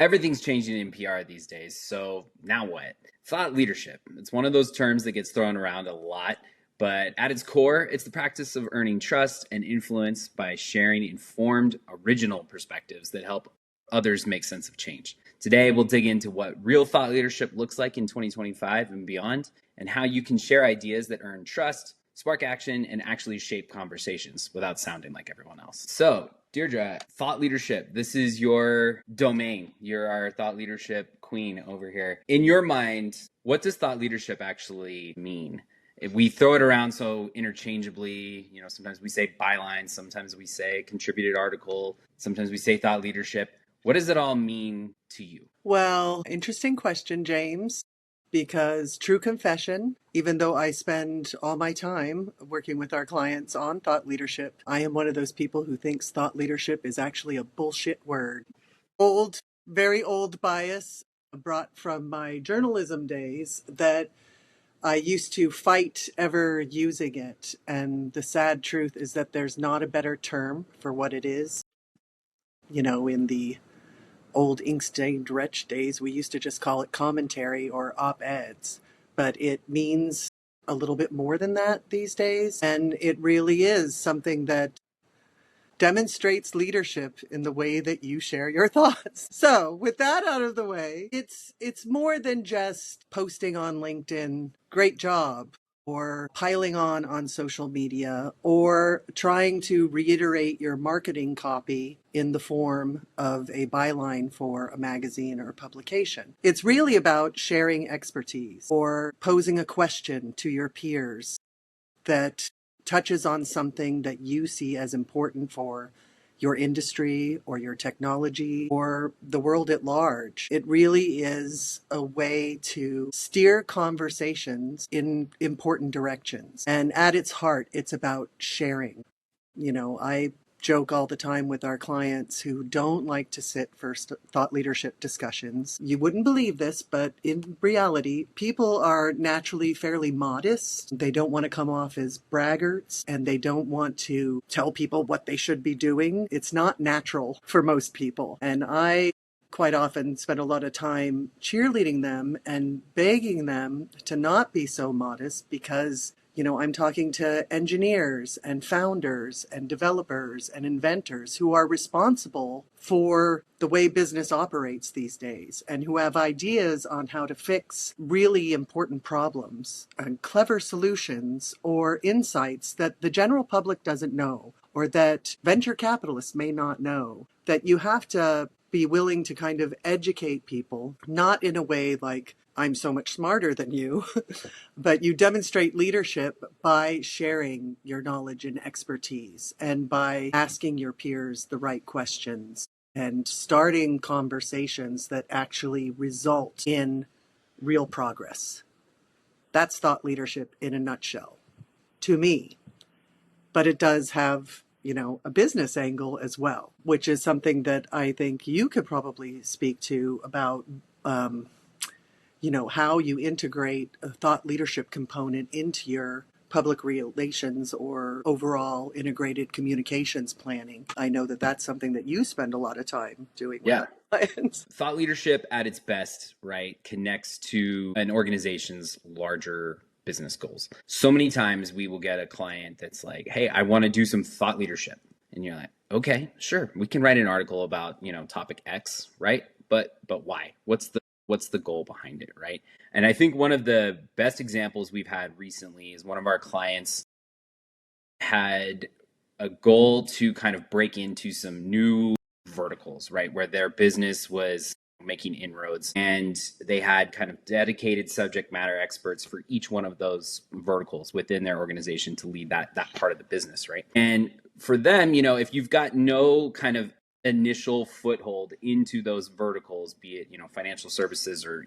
Everything's changing in PR these days. So now what? Thought leadership. It's one of those terms that gets thrown around a lot, but at its core, it's the practice of earning trust and influence by sharing informed, original perspectives that help others make sense of change. Today, we'll dig into what real thought leadership looks like in 2025 and beyond, and how you can share ideas that earn trust, spark action, and actually shape conversations without sounding like everyone else. So, Deirdre, thought leadership. This is your domain. You're our thought leadership queen over here. In your mind, what does thought leadership actually mean? If we throw it around so interchangeably, sometimes we say byline, sometimes we say contributed article, sometimes we say thought leadership. What does it all mean to you? Well, interesting question, James, because true confession, even though I spend all my time working with our clients on thought leadership, I am one of those people who thinks thought leadership is actually a bullshit word. Very old bias brought from my journalism days that I used to fight ever using it. And the sad truth is that there's not a better term for what it is. In the old ink-stained wretch days, we used to just call it commentary or op-eds, but it means a little bit more than that these days. And it really is something that demonstrates leadership in the way that you share your thoughts. So with that out of the way, it's more than just posting on LinkedIn, great job, or piling on social media, or trying to reiterate your marketing copy in the form of a byline for a magazine or a publication. It's really about sharing expertise or posing a question to your peers that touches on something that you see as important for your industry or your technology or the world at large. It really is a way to steer conversations in important directions. And at its heart, it's about sharing. I joke all the time with our clients who don't like to sit for thought leadership discussions. You wouldn't believe this, but in reality, people are naturally fairly modest. They don't want to come off as braggarts, and they don't want to tell people what they should be doing. It's not natural for most people. And I quite often spend a lot of time cheerleading them and begging them to not be so modest, because I'm talking to engineers and founders and developers and inventors who are responsible for the way business operates these days and who have ideas on how to fix really important problems and clever solutions or insights that the general public doesn't know, or that venture capitalists may not know, that you have to be willing to kind of educate people, not in a way like, I'm so much smarter than you, but you demonstrate leadership by sharing your knowledge and expertise and by asking your peers the right questions and starting conversations that actually result in real progress. That's thought leadership in a nutshell, to me. But it does have, a business angle as well, which is something that I think you could probably speak to about how you integrate a thought leadership component into your public relations or overall integrated communications planning. I know that that's something that you spend a lot of time doing with clients. Thought leadership at its best, right, connects to an organization's larger business goals. So many times we will get a client that's like, hey, I want to do some thought leadership. And you're like, okay, sure. We can write an article about, topic X, right? But why? What's the goal behind it, right? And I think one of the best examples we've had recently is one of our clients had a goal to kind of break into some new verticals, right? Where their business was making inroads, and they had kind of dedicated subject matter experts for each one of those verticals within their organization to lead that part of the business, right? And for them, if you've got no kind of initial foothold into those verticals, be it financial services or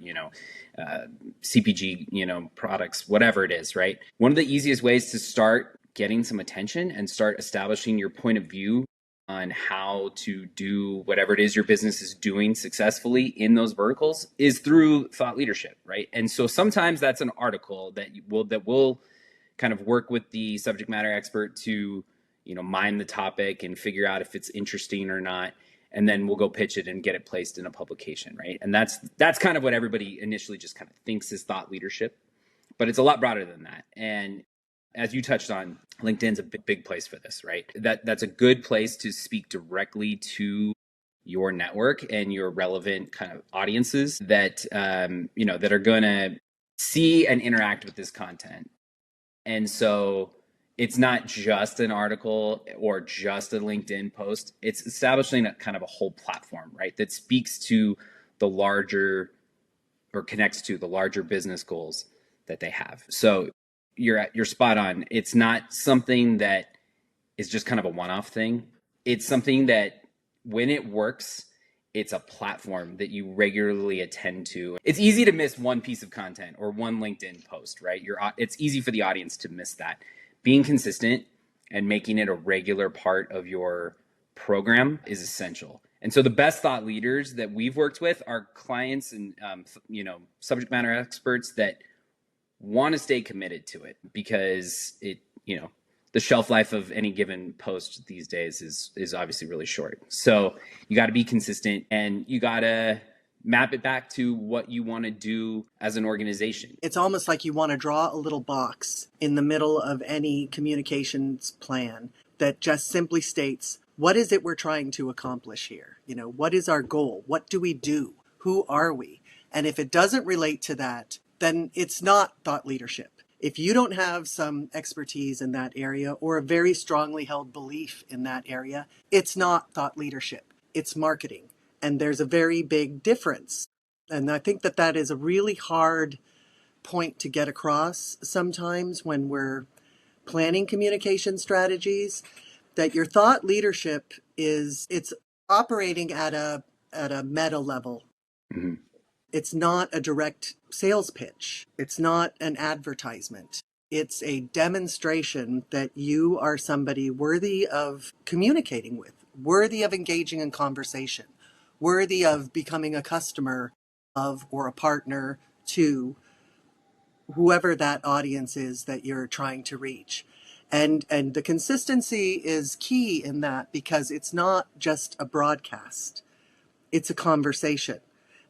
CPG products, whatever it is, right? One of the easiest ways to start getting some attention and start establishing your point of view on how to do whatever it is your business is doing successfully in those verticals is through thought leadership, right? And so sometimes that's an article that will kind of work with the subject matter expert to mine the topic and figure out if it's interesting or not. and then we'll go pitch it and get it placed in a publication, right? And that's kind of what everybody initially just kind of thinks is thought leadership, but it's a lot broader than that. And as you touched on, LinkedIn's a big place for this, right? That's a good place to speak directly to your network and your relevant kind of audiences that that are going to see and interact with this content. And so it's not just an article or just a LinkedIn post. It's establishing a kind of a whole platform, right, that speaks to the larger or connects to the larger business goals that they have. So you're spot on. It's not something that is just kind of a one-off thing. It's something that when it works, it's a platform that you regularly attend to. It's easy to miss one piece of content or one LinkedIn post, right? It's easy for the audience to miss that. Being consistent and making it a regular part of your program is essential. And so the best thought leaders that we've worked with are clients and subject matter experts that want to stay committed to it, because the shelf life of any given post these days is obviously really short. So you got to be consistent, and you got to map it back to what you want to do as an organization. It's almost like you want to draw a little box in the middle of any communications plan that just simply states, what is it we're trying to accomplish here? What is our goal? What do we do? Who are we? And if it doesn't relate to that, then it's not thought leadership. If you don't have some expertise in that area or a very strongly held belief in that area, it's not thought leadership. It's marketing. And there's a very big difference. And I think that is a really hard point to get across sometimes when we're planning communication strategies, that your thought leadership it's operating at a meta level. Mm-hmm. It's not a direct sales pitch. It's not an advertisement. It's a demonstration that you are somebody worthy of communicating with, worthy of engaging in conversation, worthy of becoming a customer of or a partner to whoever that audience is that you're trying to reach. And the consistency is key in that, because it's not just a broadcast. It's a conversation.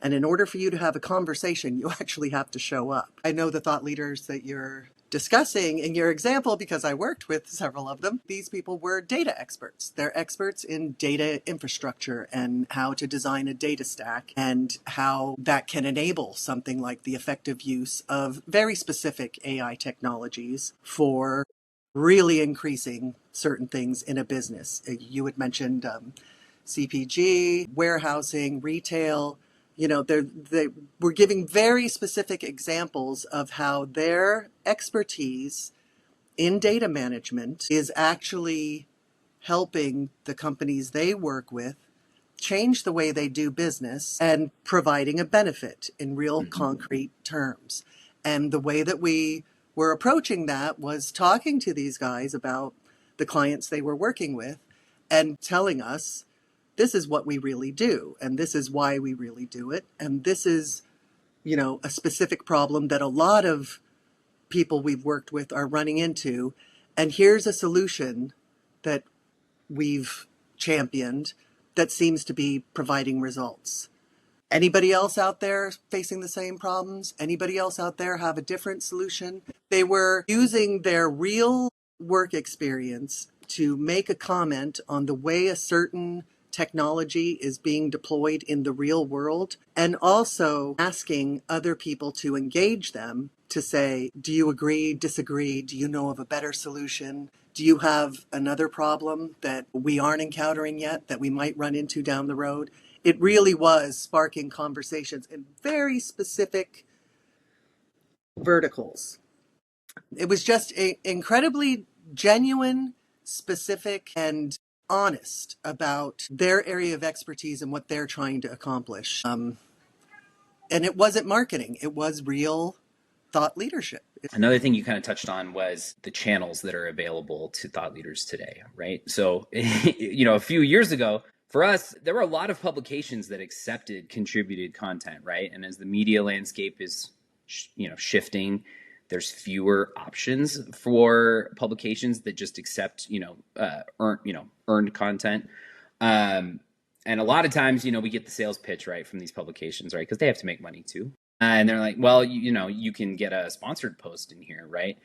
And in order for you to have a conversation, you actually have to show up. I know the thought leaders that you're discussing in your example because I worked with several of them. These people were data experts. They're experts in data infrastructure and how to design a data stack and how that can enable something like the effective use of very specific AI technologies for really increasing certain things in a business. You had mentioned CPG, warehousing, retail. They were giving very specific examples of how their expertise in data management is actually helping the companies they work with change the way they do business and providing a benefit in real concrete terms. And the way that we were approaching that was talking to these guys about the clients they were working with and telling us, this is what we really do, and this is why we really do it, and this is, a specific problem that a lot of people we've worked with are running into, and here's a solution that we've championed that seems to be providing results. Anybody else out there facing the same problems? Anybody else out there have a different solution? They were using their real work experience to make a comment on the way a certain technology is being deployed in the real world, and also asking other people to engage them to say, do you agree, disagree? Do you know of a better solution? Do you have another problem that we aren't encountering yet that we might run into down the road? It really was sparking conversations in very specific verticals. It was just incredibly genuine, specific, and honest about their area of expertise and what they're trying to accomplish. And it wasn't marketing. It was real thought leadership. Another thing you kind of touched on was the channels that are available to thought leaders today, right? So, a few years ago, for us, there were a lot of publications that accepted contributed content, right? And as the media landscape is, shifting, there's fewer options for publications that just accept, earned content. And a lot of times, we get the sales pitch right from these publications, right? Because they have to make money too. And they're like, well, you can get a sponsored post in here, right?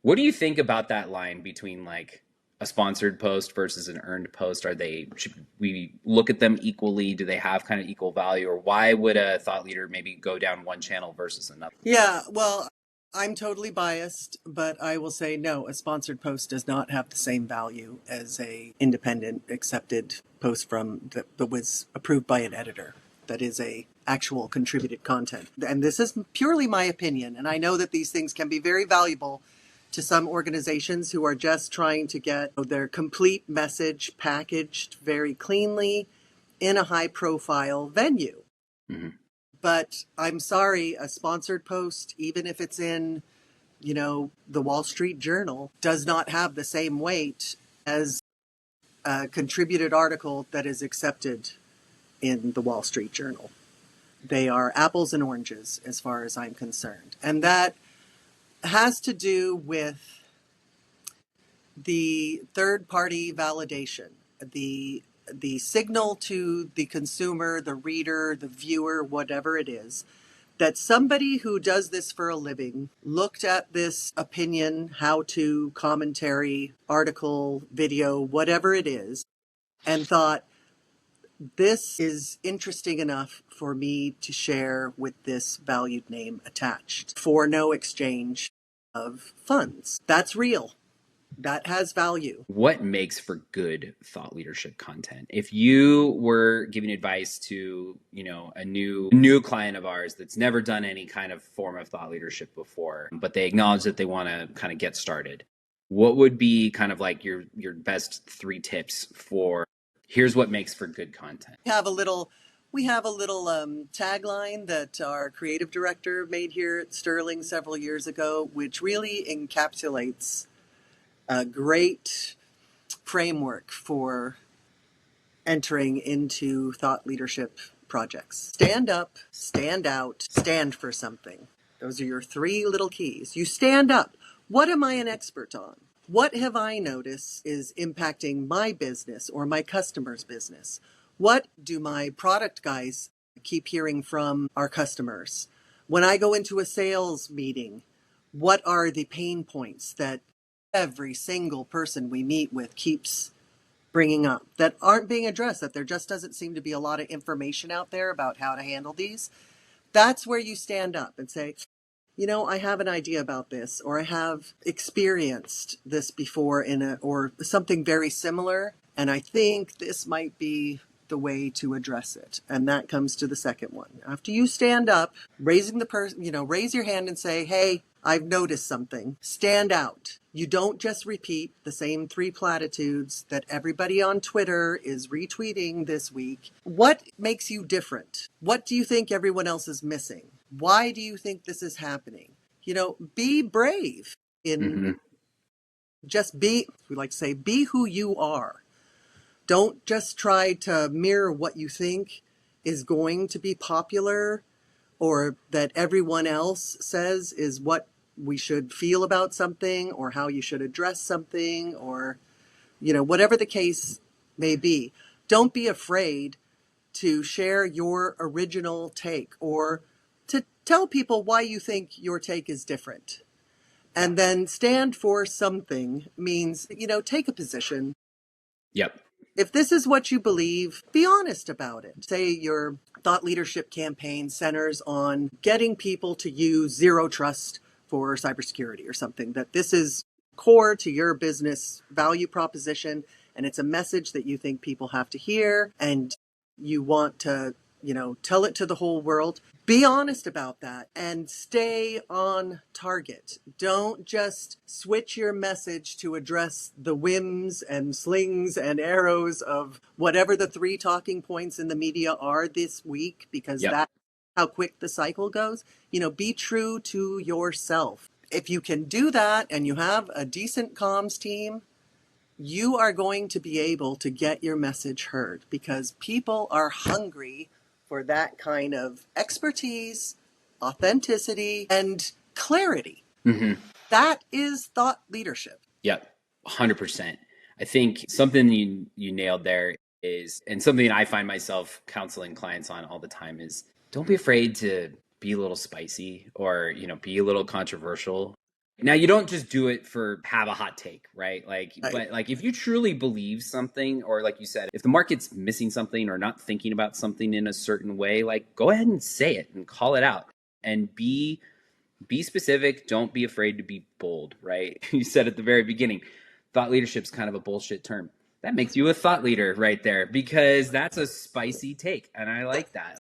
What do you think about that line between like a sponsored post versus an earned post? Should we look at them equally? Do they have kind of equal value? Or why would a thought leader maybe go down one channel versus another? Yeah, well, I'm totally biased, but I will say no, a sponsored post does not have the same value as a independent accepted post that was approved by an editor. That is a actual contributed content. And this is purely my opinion, and I know that these things can be very valuable to some organizations who are just trying to get their complete message packaged very cleanly in a high profile venue. Mm-hmm. But I'm sorry, a sponsored post, even if it's in, the Wall Street Journal, does not have the same weight as a contributed article that is accepted in the Wall Street Journal. They are apples and oranges as far as I'm concerned. And that has to do with the third party validation, the signal to the consumer, the reader, the viewer, whatever it is, that somebody who does this for a living looked at this opinion, how to, commentary, article, video, whatever it is, and thought, this is interesting enough for me to share with this valued name attached for no exchange of funds. That's real. That has value. What makes for good thought leadership content? If you were giving advice to, a new client of ours that's never done any kind of form of thought leadership before, but they acknowledge that they want to kind of get started, what would be kind of like your best 3 tips for here's what makes for good content? We have a little tagline that our creative director made here at Sterling several years ago, which really encapsulates a great framework for entering into thought leadership projects. Stand up, stand out, stand for something. Those are your 3 little keys. You stand up. What am I an expert on? What have I noticed is impacting my business or my customer's business? What do my product guys keep hearing from our customers? When I go into a sales meeting, what are the pain points that every single person we meet with keeps bringing up that aren't being addressed, that there just doesn't seem to be a lot of information out there about how to handle these? That's where you stand up and say, I have an idea about this, or I have experienced this before or something very similar, and I think this might be the way to address it. And that comes to the second one. After you stand up, raise your hand and say, hey, I've noticed something. Stand out. You don't just repeat the same 3 platitudes that everybody on Twitter is retweeting this week. What makes you different? What do you think everyone else is missing? Why do you think this is happening? Be brave in we like to say, be who you are. Don't just try to mirror what you think is going to be popular or that everyone else says is what we should feel about something or how you should address something or, whatever the case may be. Don't be afraid to share your original take or to tell people why you think your take is different. And then stand for something means, take a position. Yep. If this is what you believe, be honest about it. Say your thought leadership campaign centers on getting people to use zero trust for cybersecurity or something, that this is core to your business value proposition and it's a message that you think people have to hear and you want to, tell it to the whole world. Be honest about that and stay on target. Don't just switch your message to address the whims and slings and arrows of whatever the 3 talking points in the media are this week, because that's how quick the cycle goes. Be true to yourself. If you can do that and you have a decent comms team, you are going to be able to get your message heard because people are hungry for that kind of expertise, authenticity, and clarity. Mm-hmm. That is thought leadership. Yep, 100%. I think something you nailed there. is, and something I find myself counseling clients on all the time, is don't be afraid to be a little spicy or, be a little controversial. Now, you don't just do it for have a hot take, right? Right. But if you truly believe something, or like you said, if the market's missing something or not thinking about something in a certain way, go ahead and say it and call it out and be specific. Don't be afraid to be bold, right? You said at the very beginning, thought leadership's kind of a bullshit term. That makes you a thought leader right there, because that's a spicy take, and I like that.